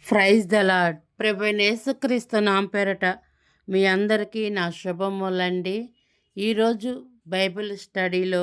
Praise the lord. ప్రభువైన యేసుక్రీస్తు నామం పేరట మీ అందరికీ నా శుభములండి. ఈరోజు బైబిల్ స్టడీలో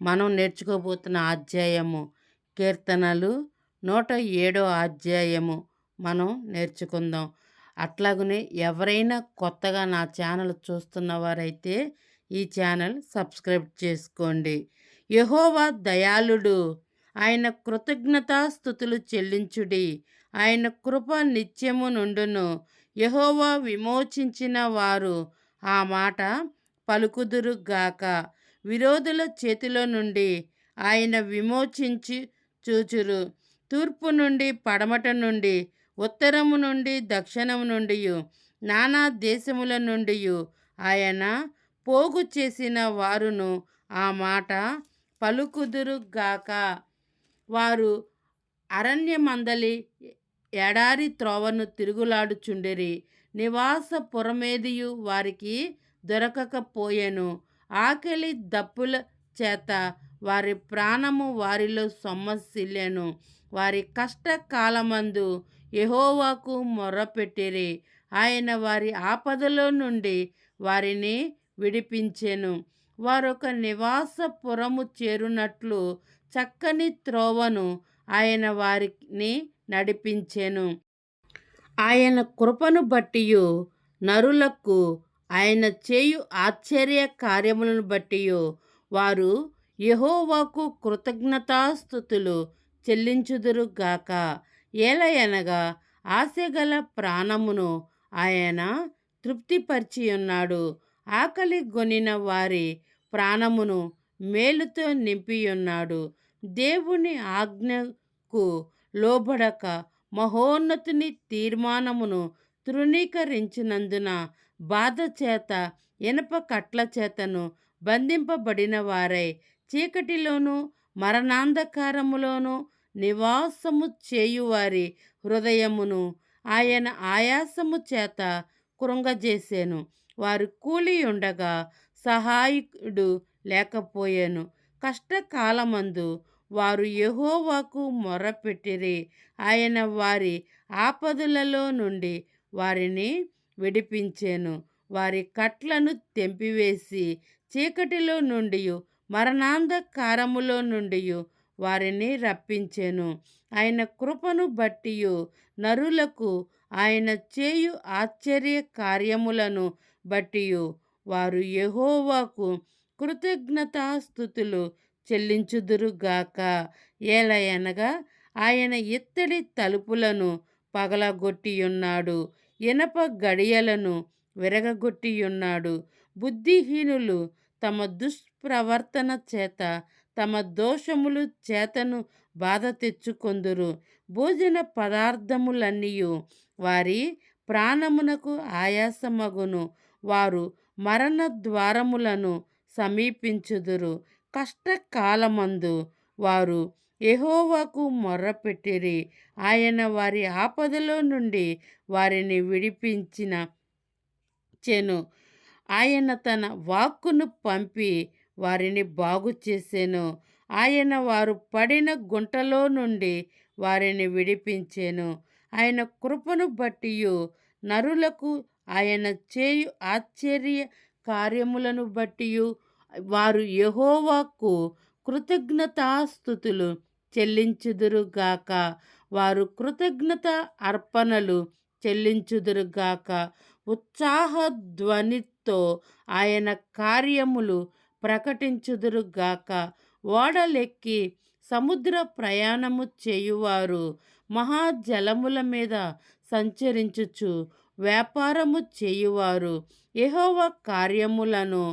మనం నేర్చుకోబోతున్న అధ్యాయము కీర్తనలు 107 అధ్యాయము మనం నేర్చుకుందాం. అట్లాగనే ఎవరైనా కొత్తగా నా ఛానల్ చూస్తున్నవారైతే ఈ ఛానల్ సబ్స్క్రైబ్ చేసుకోండి. యెహోవా దయాళుడు, ఆయన కృతజ్ఞతాస్తుతులు చెల్లించుడి. ఆయన కృప నిత్యము నుండును. యెహోవా విమోచించిన వారు ఆ మాట పలుకుదురు గాక. విరోధుల చేతిలో నుండి ఆయన విమోచించి చూచురు. తూర్పు నుండి పడమట నుండి, ఉత్తరము నుండి దక్షిణము నుండి, నానా దేశముల నుండి ఆయన పోగు చేసిన వారును ఆ మాట పలుకుదురు గాక. వారు అరణ్యమందలి ఎడారి త్రోవను తిరుగులాడుచుండిరి. నివాస పురమేదియు వారికి దొరకకపోయెను. ఆకలి దప్పుల చేత వారి ప్రాణము వారిలో సొమ్మసిల్లెను. వారి కష్టకాలమందు యెహోవాకు మొర్రపెట్టిరి. ఆయన వారి ఆపదలో నుండి వారిని విడిపించెను. వారొక నివాసపురము చేరునట్లు చక్కని త్రోవను ఆయన వారిని నడిపించెను. ఆయన కృపను బట్టియు నరులకు ఆయన చేయు ఆశ్చర్య కార్యములను బట్టియు వారు యెహోవాకు కృతజ్ఞతాస్తుతులు చెల్లించుదురుగాక. ఏలయనగా ఆశగల ప్రాణమును ఆయన తృప్తిపరిచియున్నాడు. ఆకలి గొనిన వారి ప్రాణమును మేలుతో నింపియున్నాడు. దేవుని ఆజ్ఞకు లోబడక మహోన్నతుని తీర్మానమును తృణీకరించినందున బాధ చేత ఇనప కట్ల చేతను బంధింపబడిన వారై చీకటిలోను మరణాంధకారములోను నివాసము చేయువారి హృదయమును ఆయన ఆయాసము చేత కృంగజేసెను. వారు కూలి ఉండగా సహాయకుడు లేకపోయెను. కష్టకాలమందు వారు యెహోవాకు మొర్రపెట్టిరి. ఆయన వారి ఆపదలలో నుండి వారిని విడిపించెను. వారి కట్లను తెంపివేసి చీకటిలో నుండి మరణాంధకారములో నుండి వారిని రప్పించెను. ఆయన కృపను బట్టియు నరులకు ఆయన చేయు ఆశ్చర్య కార్యములను బట్టియు వారు యెహోవాకు కృతజ్ఞతాస్తుతులు చెల్లించుదురుగాక. ఏలయనగా ఆయన ఇత్తడి తలుపులను పగలగొట్టియున్నాడు, ఇనప గడియలను విరగగొట్టియున్నాడు. బుద్ధిహీనులు తమ దుష్ప్రవర్తన చేత తమ దోషములు చేతను బాధ తెచ్చుకొందురు. భోజన పదార్థములన్నీయు వారి ప్రాణమునకు ఆయాసమగును. వారు మరణ ద్వారములను సమీపించుదురు. కష్టకాలమందు వారు యెహోవాకు మొర్రపెట్టిరి. ఆయన వారి ఆపదలో నుండి వారిని విడిపించెను. ఆయన తన వాక్కును పంపి వారిని బాగు చేసెను. ఆయన వారు పడిన గుంటలో నుండి వారిని విడిపించెను. ఆయన కృపను బట్టియు నరులకు ఆయన చేయు ఆశ్చర్య కార్యములను బట్టియు వారు యెహోవాకు కృతజ్ఞతాస్తుతులు చెల్లించుదురుగాక. వారు కృతజ్ఞత అర్పణలు చెల్లించుదురుగాక. ఉత్సాహ ధ్వనితో ఆయన కార్యములు ప్రకటించుదురుగాక. ఓడలెక్కి సముద్ర ప్రయాణము చేయువారు మహాజలముల మీద సంచరించుచు వ్యాపారము చేయువారు యెహోవా కార్యములను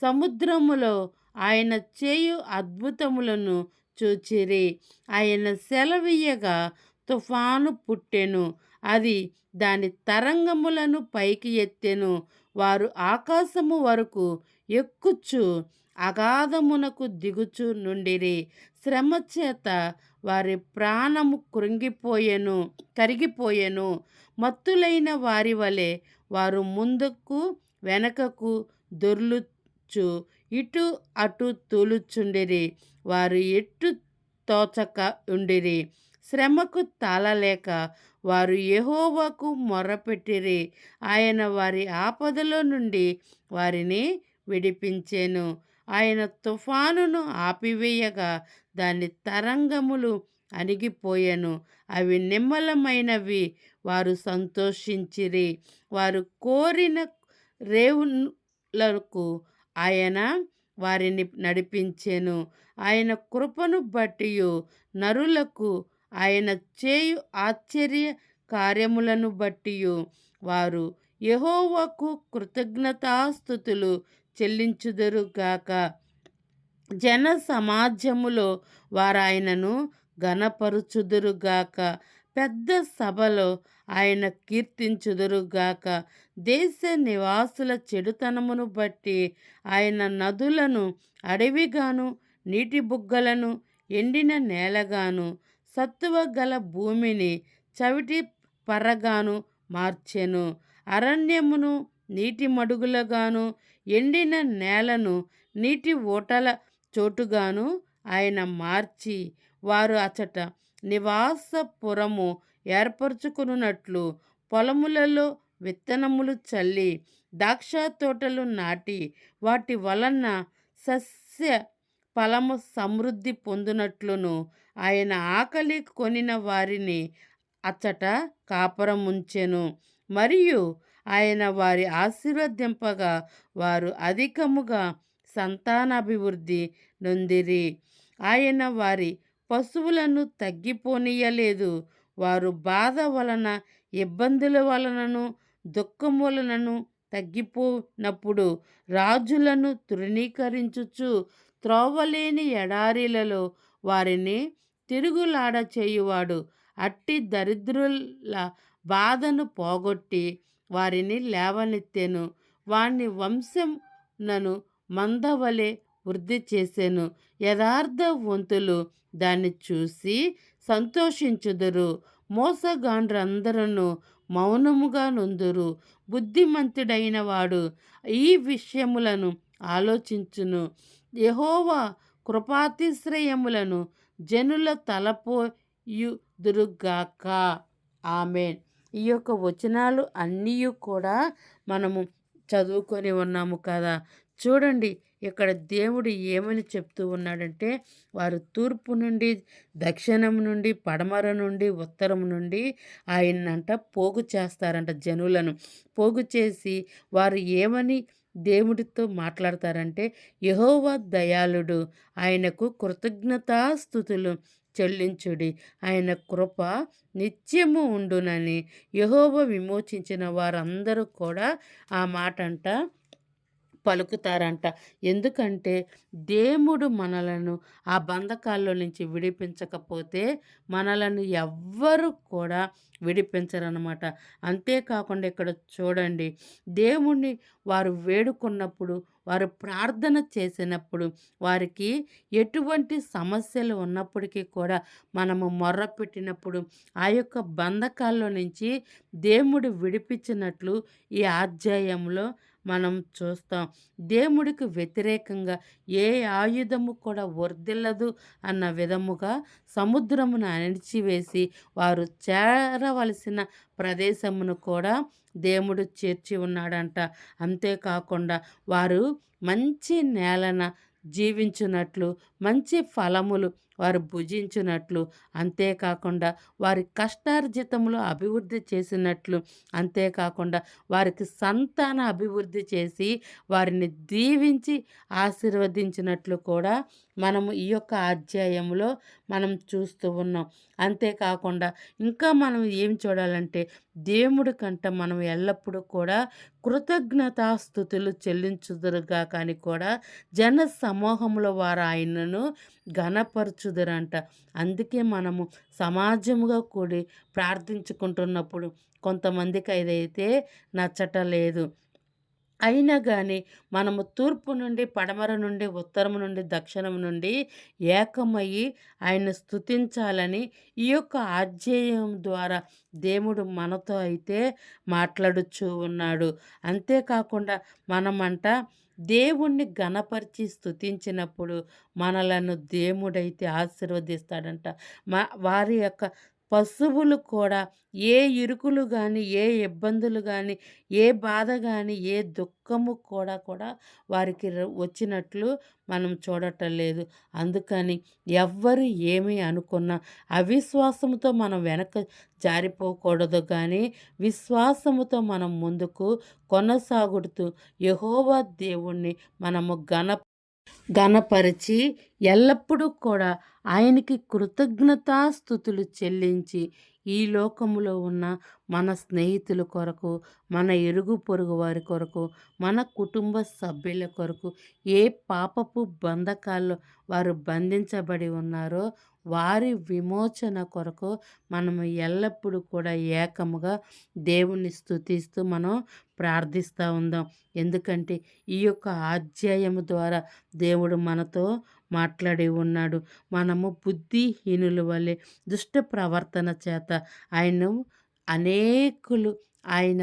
సముద్రములో ఆయన చేయు అద్భుతములను చూచిరి. ఆయన సెలవీయగా తుఫాను పుట్టెను. అది దాని తరంగములను పైకి ఎత్తెను. వారు ఆకాశము వరకు ఎక్కుచు అగాధమునకు దిగుచు నుండిరి. శ్రమ చేత వారి ప్రాణము కరిగిపోయెను. మత్తులైన వారి వలె వారు ముందుకు వెనకకు దొర్లుచు ఇటు అటు తూలుచుండిరి. వారు ఎటు తోచక ఉండిరి. శ్రమకు తాళలేక వారు యెహోవాకు మొర్రపెట్టిరి. ఆయన వారి ఆపదలో నుండి వారిని విడిపించెను. ఆయన తుఫానును ఆపివేయగా దాని తరంగములు అణిగిపోయెను. అవి నిమ్మలమైనవి. వారు సంతోషించిరి. వారు కోరిన రేవులకు ఆయన వారిని నడిపించెను. ఆయన కృపను బట్టియు నరులకు ఆయన చేయు ఆశ్చర్య కార్యములను బట్టియు వారు యెహోవాకు కృతజ్ఞతాస్తుతులు చెల్లించుదురుగాక. జన సమాజములో వారాయనను ఘనపరుచుదురుగాక. పెద్ద సభలో ఆయన కీర్తించుదురుగాక. దేశ నివాసుల చెడుతనమును బట్టి ఆయన నదులను అడవిగాను, నీటి బుగ్గలను ఎండిన నేలగాను, సత్తువ గల భూమిని చవిటి పర్రగాను మార్చెను. అరణ్యమును నీటి మడుగులుగాను, ఎండిన నేలను నీటి ఊటల చోటుగాను ఆయన మార్చి, వారు అచట నివాసపురము ఏర్పరచుకున్నట్లు పొలములలో విత్తనములు చల్లి ద్రాక్ష తోటలు నాటి వాటి వలన సస్య ఫలము సమృద్ధి పొందినట్లును ఆయన ఆకలి కొనిన వారిని అచ్చట కాపురముంచెను. మరియు ఆయన వారి ఆశీర్వదింపగా వారు అధికముగా సంతానాభివృద్ధి నొందిరి. ఆయన వారి పశువులను తగ్గిపోనీయలేదు. వారు బాధ వలన, ఇబ్బందుల వలనను, దుఃఖం వలనను తగ్గిపోనప్పుడు రాజులను తృణీకరించుచు త్రోవలేని ఎడారిలలో వారిని తిరుగులాడ చేయువాడు. అట్టి దరిద్రుల బాధను పోగొట్టి వారిని లేవనెత్తెను. వాని వంశమునను మందవలె వృద్ధి చేసెను. యథార్థవంతులు దాన్ని చూసి సంతోషించుదురు. మోసగాండ్రందరూ మౌనముగా నొందురు. బుద్ధిమంతుడైన వాడు ఈ విషయములను ఆలోచించును. యెహోవా కృపాతిశ్రయములను జనుల తలపోయుదురుగాక. ఆమేన్. ఈ యొక్క వచనాలు అన్నీ కూడా మనము చదువుకొని ఉన్నాము కదా. చూడండి ఇక్కడ దేవుడు ఏమని చెప్తూ ఉన్నాడంటే, వారు తూర్పు నుండి, దక్షిణం నుండి, పడమర నుండి, ఉత్తరం నుండి ఆయన్నంట పోగు చేస్తారంట. జనులను పోగు చేసి వారు ఏమని దేవుడితో మాట్లాడతారంటే, యెహోవా దయాళుడు, ఆయనకు కృతజ్ఞతాస్తుతులు చెల్లించుడి, ఆయన కృప నిత్యము ఉండునని యెహోవా విమోచించిన వారందరూ కూడా ఆ మాటంట పలుకుతారంట. ఎందుకంటే దేవుడు మనలను ఆ బంధకాల్లో నుంచి విడిపించకపోతే మనలను ఎవ్వరు కూడా విడిపించరనమాట. అంతేకాకుండా ఇక్కడ చూడండి, దేవుణ్ణి వారు వేడుకున్నప్పుడు, వారు ప్రార్థన చేసినప్పుడు, వారికి ఎటువంటి సమస్యలు ఉన్నప్పటికీ కూడా మనము మొర్రపెట్టినప్పుడు ఆ యొక్క బంధకాల్లో నుంచి దేవుడు విడిపించినట్లు ఈ అధ్యాయంలో మనం చూస్తాం. దేవుడికి వ్యతిరేకంగా ఏ ఆయుధము కూడా వర్ధిల్లదు అన్న విధముగా సముద్రమును అణిచివేసి వారు చేరవలసిన ప్రదేశమును కూడా దేవుడు చేర్చి ఉన్నాడంట. అంతేకాకుండా వారు మంచి నేలన జీవించున్నట్లు, మంచి ఫలములు వారు భుజించున్నట్లు, అంతేకాకుండా వారి కష్టార్జితములు అభివృద్ధి చేసినట్లు, అంతేకాకుండా వారికి సంతాన అభివృద్ధి చేసి వారిని దీవించి ఆశీర్వదించినట్లు కూడా మనము ఈ యొక్క అధ్యాయంలో మనం చూస్తూ ఉన్నాం. అంతేకాకుండా ఇంకా మనం ఏం చూడాలంటే, దేవుడి కంట మనం ఎల్లప్పుడూ కూడా కృతజ్ఞతాస్తుతులు చెల్లించుదురుగా కానీ కూడా జన సమూహంలో వారు ఆయనను ఘనపరచుదురంట. అందుకే మనము సమాజముగా కూడి ప్రార్థించుకుంటున్నప్పుడు కొంతమందికి అదైతే నచ్చటలేదు. అయినా కానీ మనము తూర్పు నుండి, పడమర నుండి, ఉత్తరం నుండి, దక్షిణం నుండి ఏకమయ్యి ఆయన స్తుతించాలని ఈ యొక్క అధ్యాయం ద్వారా దేవుడు మనతో అయితే మాట్లాడుచూ ఉన్నాడు. అంతేకాకుండా మనమంట దేవుణ్ణి ఘనపరిచి స్తుతించినప్పుడు మనలను దేవుడైతే ఆశీర్వదిస్తాడంట. వారి యొక్క పశువులు కూడా ఏ ఇరుకులు గాని, ఏ ఇబ్బందులు గాని, ఏ బాధ గాని, ఏ దుఃఖము కూడా వారికి వచ్చినట్లు మనం చూడటం లేదు. అందుకని ఎవ్వరు ఏమి అనుకున్నా అవిశ్వాసముతో మనం వెనక జారిపోకూడదు గానీ, విశ్వాసముతో మనం ముందుకు కొనసాగుతూ యెహోవా దేవుణ్ణి మనము ఘనపరిచి ఎల్లప్పుడూ కూడా ఆయనకి కృతజ్ఞతాస్తుతులు చెల్లించి ఈ లోకములో ఉన్న మన స్నేహితుల కొరకు, మన ఇరుగు పొరుగు వారి కొరకు, మన కుటుంబ సభ్యుల కొరకు, ఏ పాపపు బంధకాల్లో వారు బంధించబడి ఉన్నారో వారి విమోచన కొరకు మనము ఎల్లప్పుడూ కూడా ఏకముగా దేవుణ్ణి స్తుతిస్తూ మనం ప్రార్థిస్తూ ఉందాం. ఎందుకంటే ఈ యొక్క అధ్యాయము ద్వారా దేవుడు మనతో మాట్లాడి ఉన్నాడు. మనము బుద్ధిహీనుల వలె దుష్ట ప్రవర్తన చేత ఆయన్ను అనేకులు ఆయన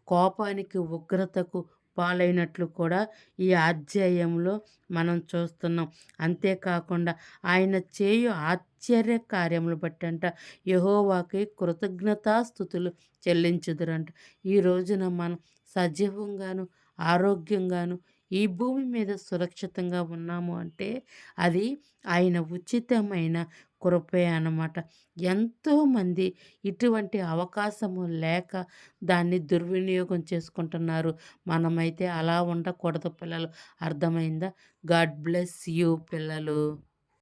కోపానికి, ఉగ్రతకు పాలైనట్లు కూడా ఈ అధ్యాయంలో మనం చూస్తున్నాం. అంతేకాకుండా ఆయన చేయు ఆశ్చర్య కార్యములు బట్టంట యెహోవాకి కృతజ్ఞతాస్తుతులు చెల్లించుదురంట. ఈ రోజున మనం సజీవంగాను, ఆరోగ్యంగాను ఈ భూమి మీద సురక్షితంగా ఉన్నాము అంటే అది ఆయన ఉచితమైన కృపే అన్నమాట. ఎంతోమంది ఇటువంటి అవకాశము లేక దాన్ని దుర్వినియోగం చేసుకుంటున్నారు. మనమైతే అలా ఉండకూడదు పిల్లలు. అర్థమైందా? గాడ్ బ్లెస్ యూ పిల్లలు.